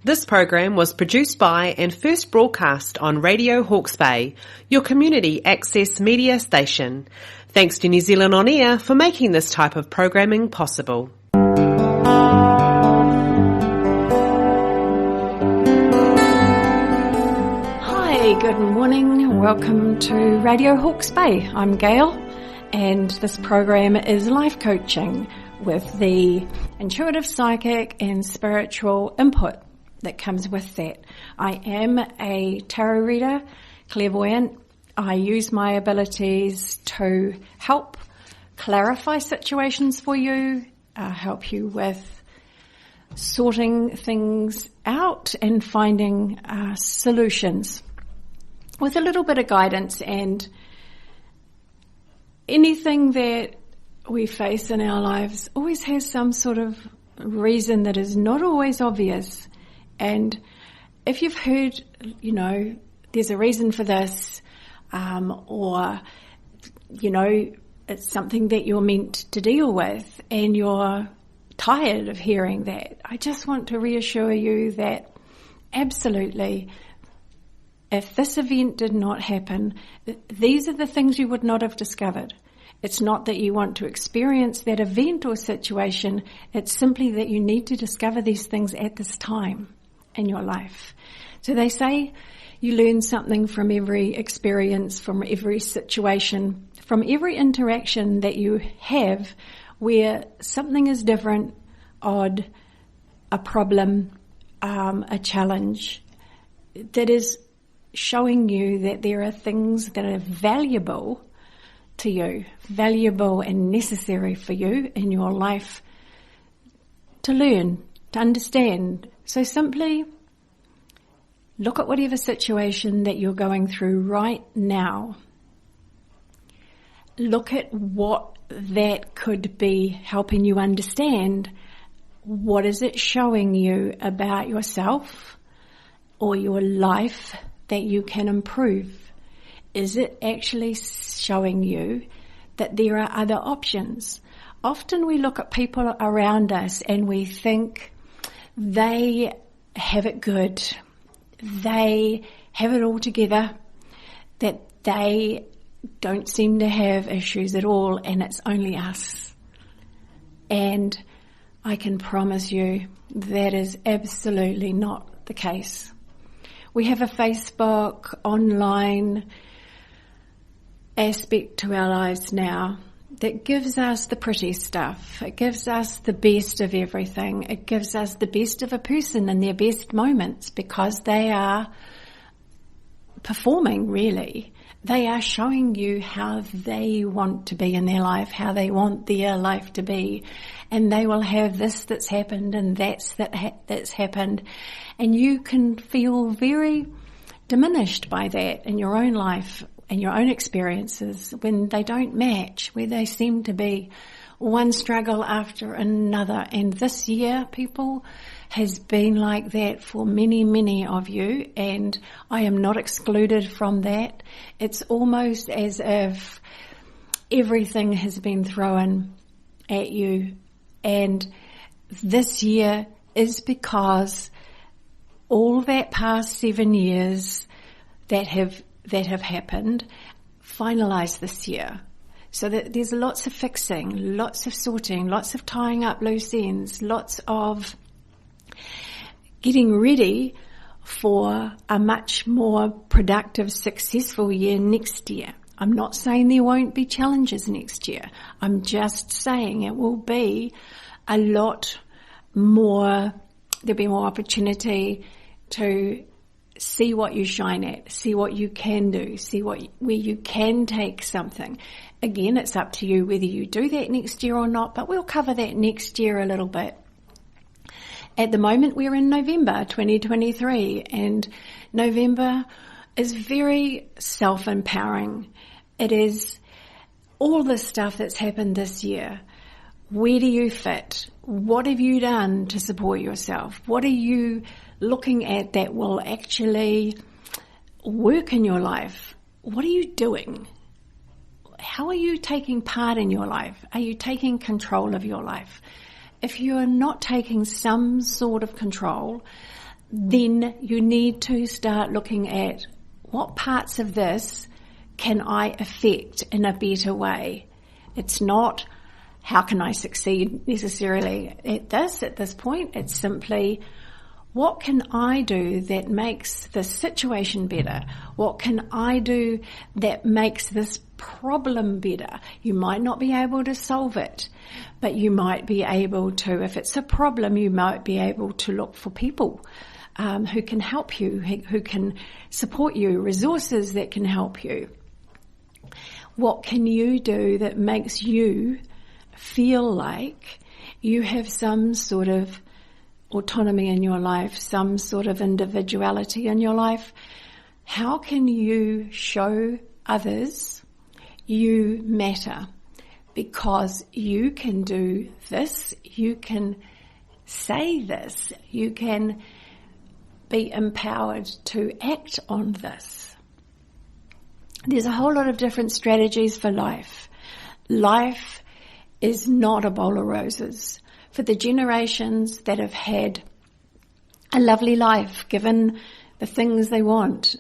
This program was produced by and first broadcast on Radio Hawke's Bay, your community access media station. Thanks to New Zealand On Air for making this type of programming possible. Hi, good morning. Welcome to Radio Hawke's Bay. I'm Gail, and this program is life coaching with the intuitive, psychic and spiritual input that comes with that. I am a tarot reader, clairvoyant. I use my abilities to help clarify situations for you, help you with sorting things out and finding solutions with a little bit of guidance. And anything that we face in our lives always has some sort of reason that is not always obvious. And if you've heard, there's a reason for this, or, it's something that you're meant to deal with and you're tired of hearing that, I just want to reassure you that absolutely, if this event did not happen, these are the things you would not have discovered. It's not that you want to experience that event or situation. It's simply that you need to discover these things at this time in your life. So they say you learn something from every experience, from every situation, from every interaction that you have where something is different, odd, a problem, a challenge that is showing you that there are things that are valuable to you, valuable and necessary for you in your life to learn, to understand. So simply look at whatever situation that you're going through right now. Look at what that could be helping you understand. What is it showing you about yourself or your life that you can improve? Is it actually showing you that there are other options? Often we look at people around us and we think they have it good, they have it all together, that they don't seem to have issues at all, and it's only us. And I can promise you that is absolutely not the case. We have a Facebook online aspect to our lives now that gives us the pretty stuff. It gives us the best of everything. It gives us the best of a person in their best moments because they are performing, really. They are showing you how they want to be in their life, how they want their life to be. And they will have this that's happened and that's happened. And you can feel very diminished by that in your own life and your own experiences when they don't match, where they seem to be one struggle after another. And this year, people, has been like that for many, many of you, and I am not excluded from that. It's almost as if everything has been thrown at you, and this year is because all that past 7 years that have happened finalized this year. So that there's lots of fixing, lots of sorting, lots of tying up loose ends, lots of getting ready for a much more productive, successful year next year. I'm not saying there won't be challenges next year. I'm just saying it will be a lot more, there'll be more opportunity to see what you shine at, see what you can do, see where you can take something. Again, it's up to you whether you do that next year or not, but we'll cover that next year a little bit. At the moment, we're in November 2023, and November is very self-empowering. It is all the stuff that's happened this year. Where do you fit? What have you done to support yourself? What are you looking at that will actually work in your life? What are you doing? How are you taking part in your life? Are you taking control of your life? If you are not taking some sort of control, then you need to start looking at what parts of this can I affect in a better way. It's not how can I succeed necessarily at this point. It's simply what can I do that makes the situation better? What can I do that makes this problem better? You might not be able to solve it, but you might be able to, if it's a problem, you might be able to look for people who can help you, who can support you, resources that can help you. What can you do that makes you feel like you have some sort of autonomy in your life, some sort of individuality in your life? How can you show others you matter? Because you can do this, you can say this, you can be empowered to act on this. There's a whole lot of different strategies for life. Life is not a bowl of roses. For the generations that have had a lovely life, given the things they want,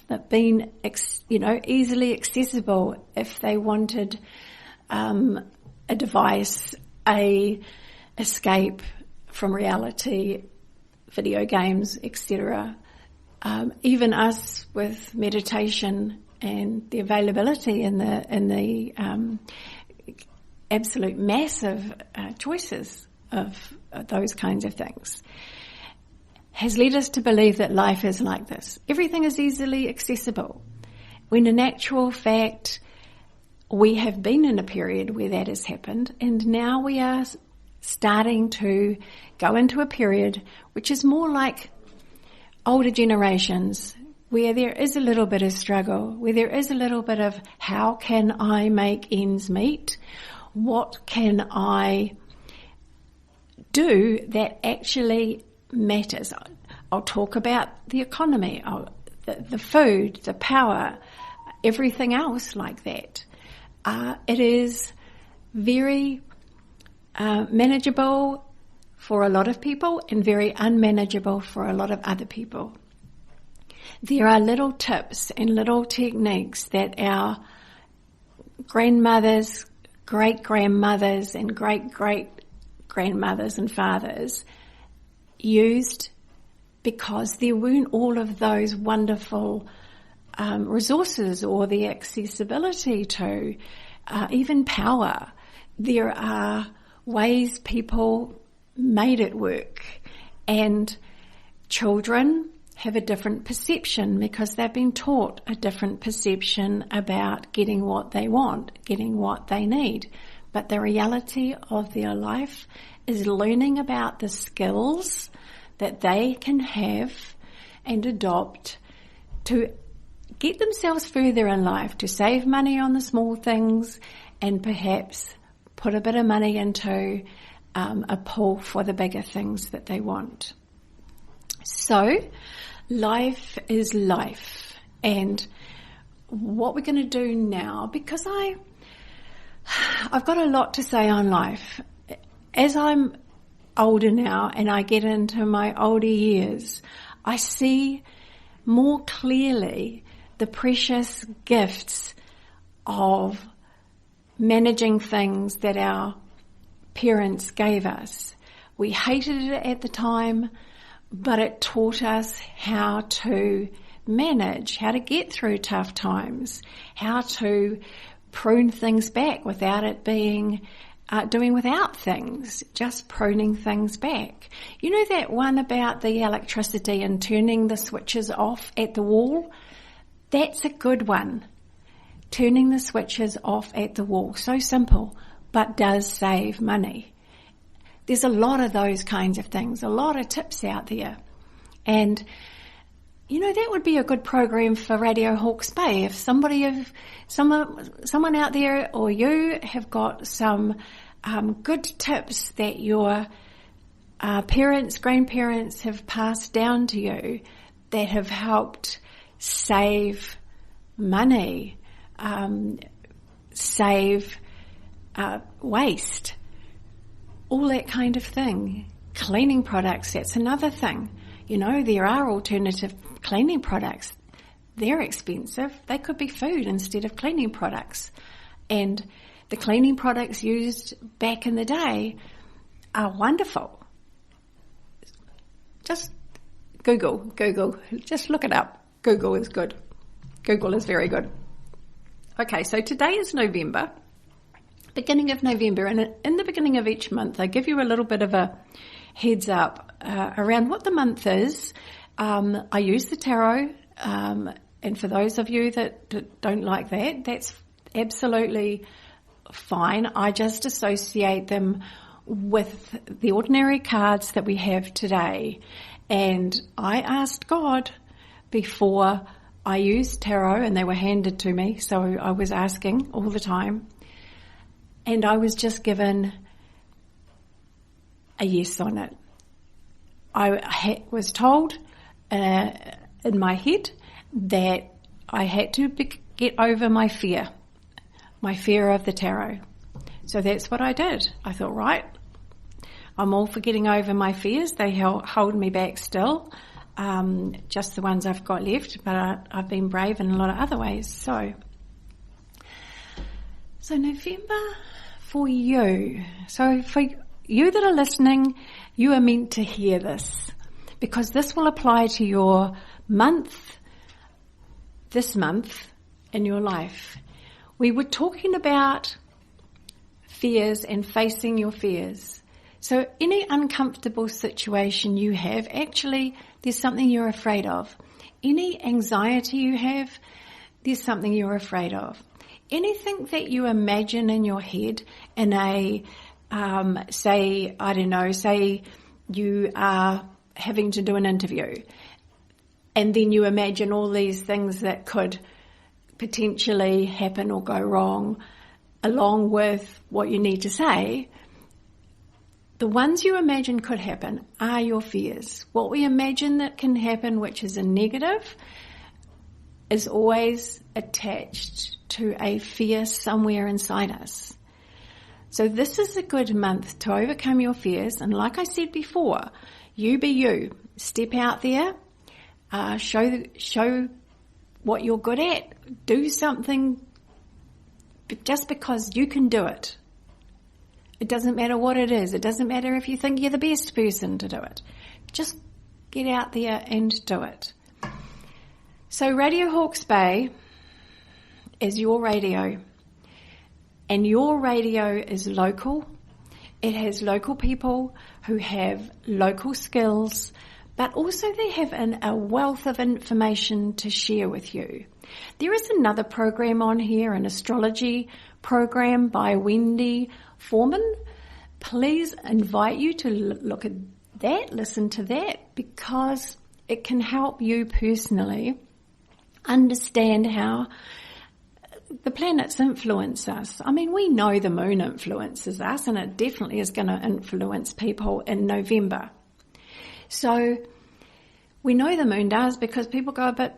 that been easily accessible, if they wanted a device, a escape from reality, video games, etc. Even us with meditation and the availability and the absolute massive choices of those kinds of things, has led us to believe that life is like this. Everything is easily accessible, when in actual fact we have been in a period where that has happened, and now we are starting to go into a period which is more like older generations, where there is a little bit of struggle, where there is a little bit of how can I make ends meet? What can I do that actually matters? I'll talk about the economy, the food, the power, everything else like that. It is very manageable for a lot of people and very unmanageable for a lot of other people. There are little tips and little techniques that our grandmothers, great-grandmothers and great-great-grandmothers and fathers used, because there weren't all of those wonderful resources or the accessibility to even power. There are ways people made it work, and children have a different perception because they've been taught a different perception about getting what they want, getting what they need. But the reality of their life is learning about the skills that they can have and adopt to get themselves further in life, to save money on the small things and perhaps put a bit of money into a pool for the bigger things that they want. So life is life, and what we're going to do now, because I've got a lot to say on life. As I'm older now and I get into my older years, I see more clearly the precious gifts of managing things that our parents gave us. We hated it at the time, but it taught us how to manage, how to get through tough times, how to prune things back without it being doing without things, just pruning things back. You know that one about the electricity and turning the switches off at the wall? That's a good one. Turning the switches off at the wall. So simple, but does save money. There's a lot of those kinds of things, a lot of tips out there. And, that would be a good program for Radio Hawke's Bay. If someone out there or you have got some good tips that your parents, grandparents have passed down to you that have helped save money, save waste, all that kind of thing. Cleaning products, that's another thing. There are alternative cleaning products. They're expensive. They could be food instead of cleaning products. And the cleaning products used back in the day are wonderful. Just Google. Just look it up. Google is good. Google is very good. Okay, so today is November, beginning of November, and in the beginning of each month, I give you a little bit of a heads up around what the month is. I use the tarot, and for those of you that don't like that, that's absolutely fine. I just associate them with the ordinary cards that we have today. And I asked God before I used tarot, and they were handed to me, so I was asking all the time. And I was just given a yes on it. I was told in my head that I had to get over my fear of the tarot. So that's what I did. I thought, right, I'm all for getting over my fears. They hold me back still, just the ones I've got left, but I've been brave in a lot of other ways. So November for you. So for you that are listening, you are meant to hear this, because this will apply to your this month in your life. We were talking about fears and facing your fears. So any uncomfortable situation you have, actually, there's something you're afraid of. Any anxiety you have, there's something you're afraid of. Anything that you imagine in your head in a, say you are having to do an interview, and then you imagine all these things that could potentially happen or go wrong along with what you need to say. The ones you imagine could happen are your fears. What we imagine that can happen, which is a negative, is always attached to a fear somewhere inside us. So this is a good month to overcome your fears. And like I said before, you be you. Step out there, show what you're good at. Do something just because you can do it. It doesn't matter what it is. It doesn't matter if you think you're the best person to do it. Just get out there and do it. So Radio Hawke's Bay is your radio. And your radio is local. It has local people who have local skills, but also they have a wealth of information to share with you. There is another program on here, an astrology program by Wendy Foreman. Please invite you to look at that, listen to that, because it can help you personally understand how the planets influence us. I mean, we know the moon influences us, and it definitely is going to influence people in November. So we know the moon does because people go a bit,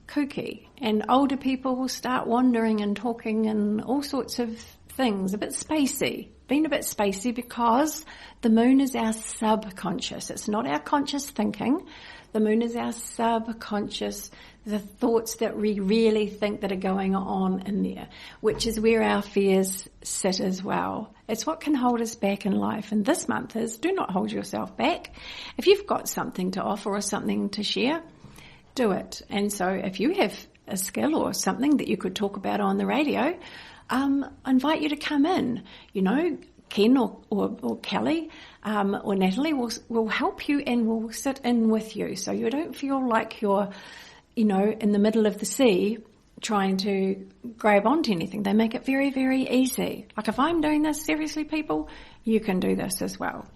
kooky, and older people will start wandering and talking and all sorts of things, a bit spacey, being a bit spacey, because the moon is our subconscious. It's not our conscious thinking. The moon is our subconscious, the thoughts that we really think that are going on in there, which is where our fears sit as well. It's what can hold us back in life. And this month is, do not hold yourself back. If you've got something to offer or something to share, do it. And so if you have a skill or something that you could talk about on the radio, invite you to come in. Ken or Kelly or Natalie will help you and will sit in with you, so you don't feel like you're, in the middle of the sea trying to grab onto anything. They make it very, very easy. Like if I'm doing this, seriously, people, you can do this as well.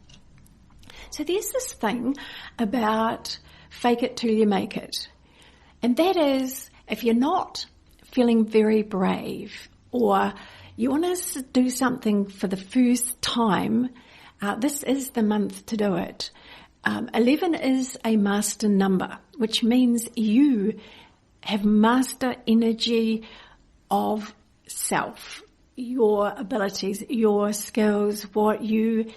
So there's this thing about fake it till you make it. And that is, if you're not feeling very brave, or you want to do something for the first time, this is the month to do it. 11 is a master number, which means you have master energy of self, your abilities, your skills, what you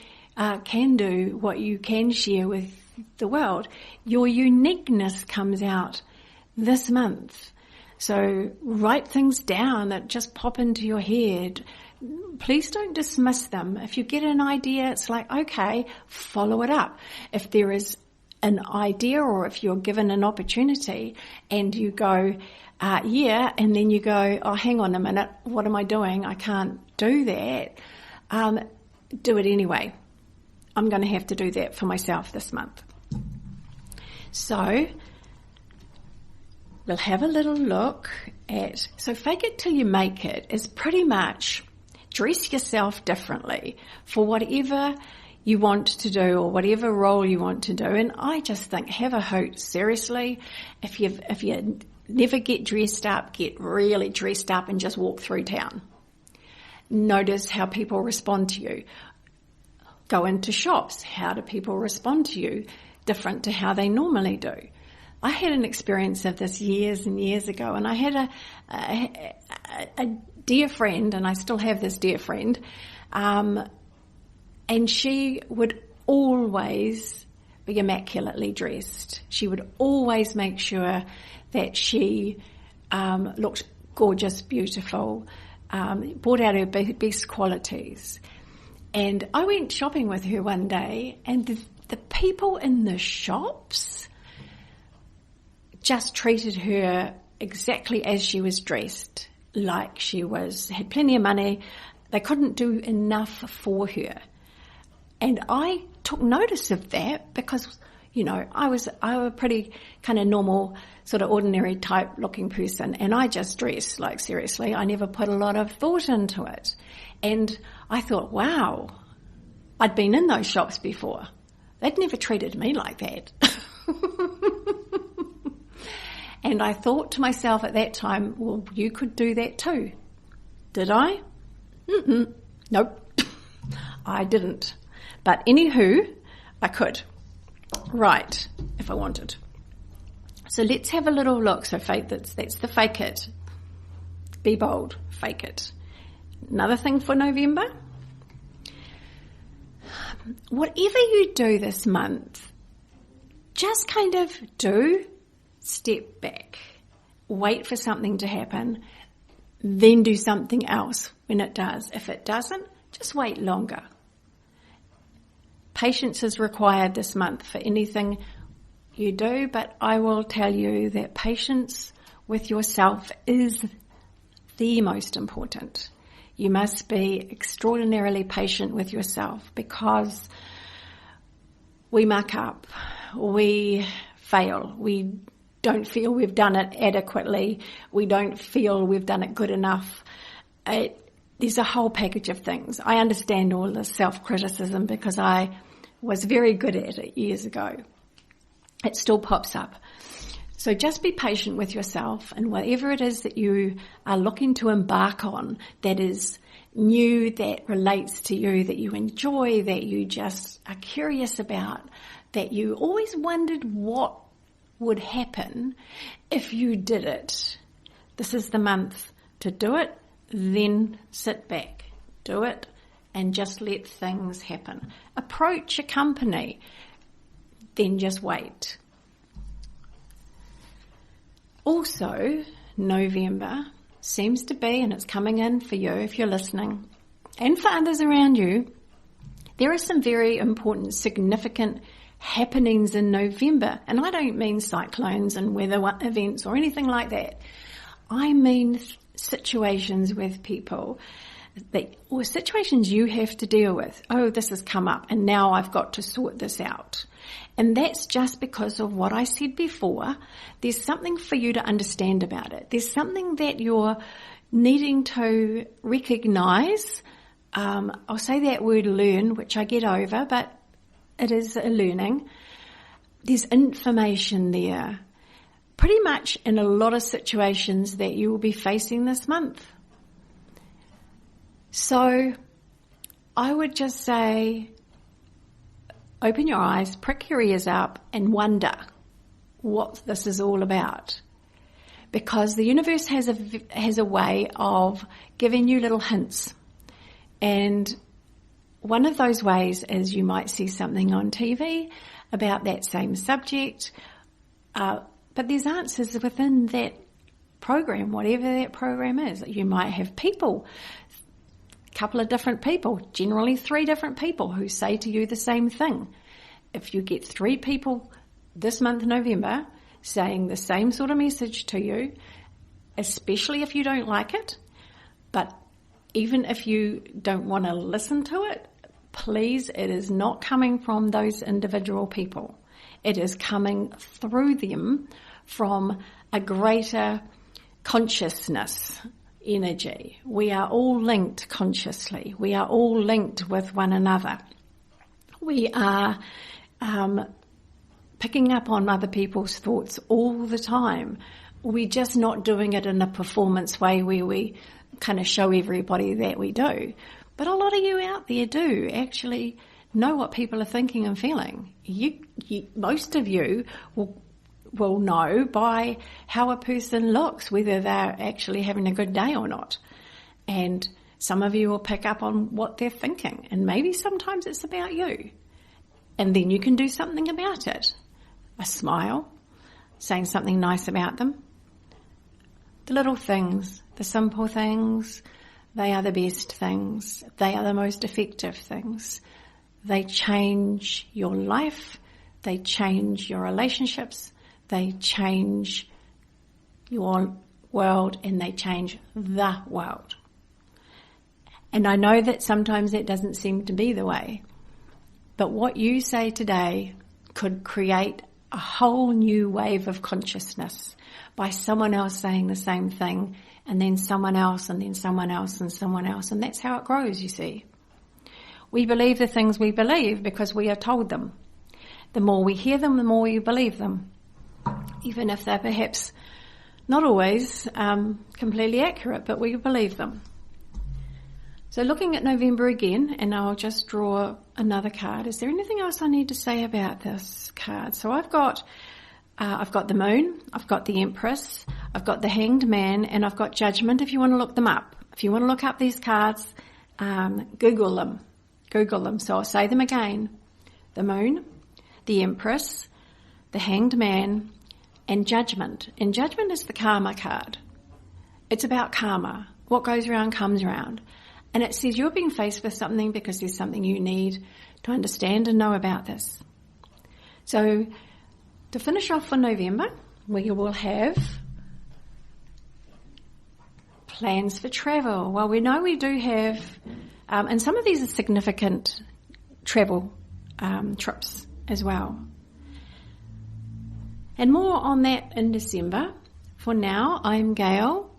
can do, what you can share with the world, your uniqueness comes out this month. So write things down that just pop into your head. Please don't dismiss them. If you get an idea, it's like, okay, follow it up. If there is an idea, or if you're given an opportunity and you go, yeah, and then you go, oh, hang on a minute, what am I doing? I can't do that. Do it anyway. I'm going to have to do that for myself this month. So we'll have a little look at, so fake it till you make it is pretty much dress yourself differently for whatever you want to do or whatever role you want to do. And I just think, have a hoot, seriously. If you never get dressed up, get really dressed up and just walk through town. Notice how people respond to you. Go into shops. How do people respond to you? Different to how they normally do. I had an experience of this years and years ago, and I had a dear friend, and I still have this dear friend, and she would always be immaculately dressed. She would always make sure that she looked gorgeous, beautiful, brought out her best qualities. And I went shopping with her one day, and the people in the shops just treated her exactly as she was dressed, like she had plenty of money. They couldn't do enough for her. And I took notice of that because, I was a pretty kind of normal, sort of ordinary type looking person, and I just dressed, like, seriously, I never put a lot of thought into it. And I thought, wow, I'd been in those shops before. They'd never treated me like that. And I thought to myself at that time, well, you could do that too. Did I? Nope, I didn't. But anywho, I could. Right, if I wanted. So let's have a little look. So that's the fake it. Be bold, fake it. Another thing for November. Whatever you do this month, just kind of step back. Wait for something to happen, then do something else when it does. If it doesn't, just wait longer. Patience is required this month for anything you do, but I will tell you that patience with yourself is the most important. You must be extraordinarily patient with yourself because we muck up, we fail, we don't feel we've done it adequately, we don't feel we've done it good enough. There's a whole package of things. I understand all the self-criticism because I was very good at it years ago. It still pops up. So just be patient with yourself, and whatever it is that you are looking to embark on that is new, that relates to you, that you enjoy, that you just are curious about, that you always wondered what would happen if you did it. This is the month to do it, then sit back, do it, and just let things happen. Approach a company, then just wait. Also, November seems to be, and it's coming in for you if you're listening, and for others around you, there are some very important, significant happenings in November. And I don't mean cyclones and weather events or anything like that. I mean situations with people or situations you have to deal with. Oh, this has come up and now I've got to sort this out. And that's just because of what I said before. There's something for you to understand about it. There's something that you're needing to recognize. I'll say that word learn, which I get over, but it is a learning. There's information there, pretty much in a lot of situations that you will be facing this month. So I would just say, open your eyes, prick your ears up, and wonder what this is all about. Because the universe has a way of giving you little hints. And one of those ways is you might see something on TV. about that same subject. But there's answers within that program, whatever that program is. You might have people, a couple of different people, generally 3 different people who say to you the same thing. If you get 3 people this month, November, saying the same sort of message to you, especially if you don't like it, but even if you don't want to listen to it, please, it is not coming from those individual people. It is coming through them from a greater consciousness energy. We are all linked consciously. We are all linked with one another. We are picking up on other people's thoughts all the time. We're just not doing it in a performance way where we kind of show everybody that we do. But a lot of you out there do actually know what people are thinking and feeling. Most of you will know by how a person looks whether they're actually having a good day or not. And some of you will pick up on what they're thinking, and maybe sometimes it's about you. And then you can do something about it. A smile, saying something nice about them. The little things, the simple things, they are the best things. They are the most effective things. They change your life. They change your relationships. They change your world, and they change the world. And I know that sometimes it doesn't seem to be the way. But what you say today could create a whole new wave of consciousness by someone else saying the same thing, and then someone else, and then someone else, and someone else. And that's how it grows, you see. We believe the things we believe because we are told them. The more we hear them, the more we believe them, even if they're perhaps not always completely accurate, but we believe them. So looking at November again, and I'll just draw another card. Is there anything else I need to say about this card? So I've got the Moon, I've got the Empress, I've got the Hanged Man, and I've got Judgment if you want to look them up. If you want to look up these cards, Google them. So I'll say them again. The Moon, the Empress, the Hanged Man, and Judgment. And Judgment is the karma card. It's about karma. What goes around comes around. And it says you're being faced with something because there's something you need to understand and know about this. So to finish off for November, we will have plans for travel. Well, we know we do have, and some of these are significant travel trips as well. And more on that in December. For now, I'm Gail.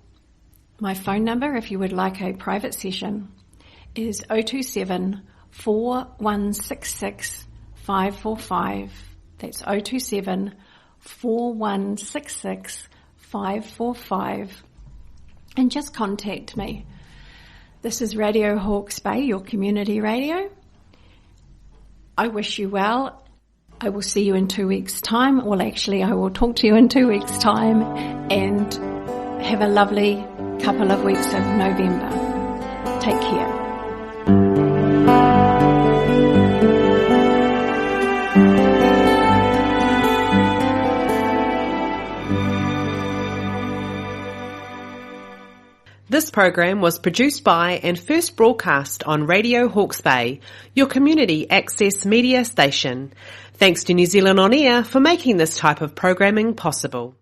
My phone number, if you would like a private session, is 027 4166 545. That's 027 4166 545. And just contact me. This is Radio Hawke's Bay, your community radio. I wish you well. I will see you in 2 weeks' time. Well, actually, I will talk to you in 2 weeks' time, and have a lovely couple of weeks of November. Take care. This program was produced by and first broadcast on Radio Hawke's Bay, your community access media station. Thanks to New Zealand On Air for making this type of programming possible.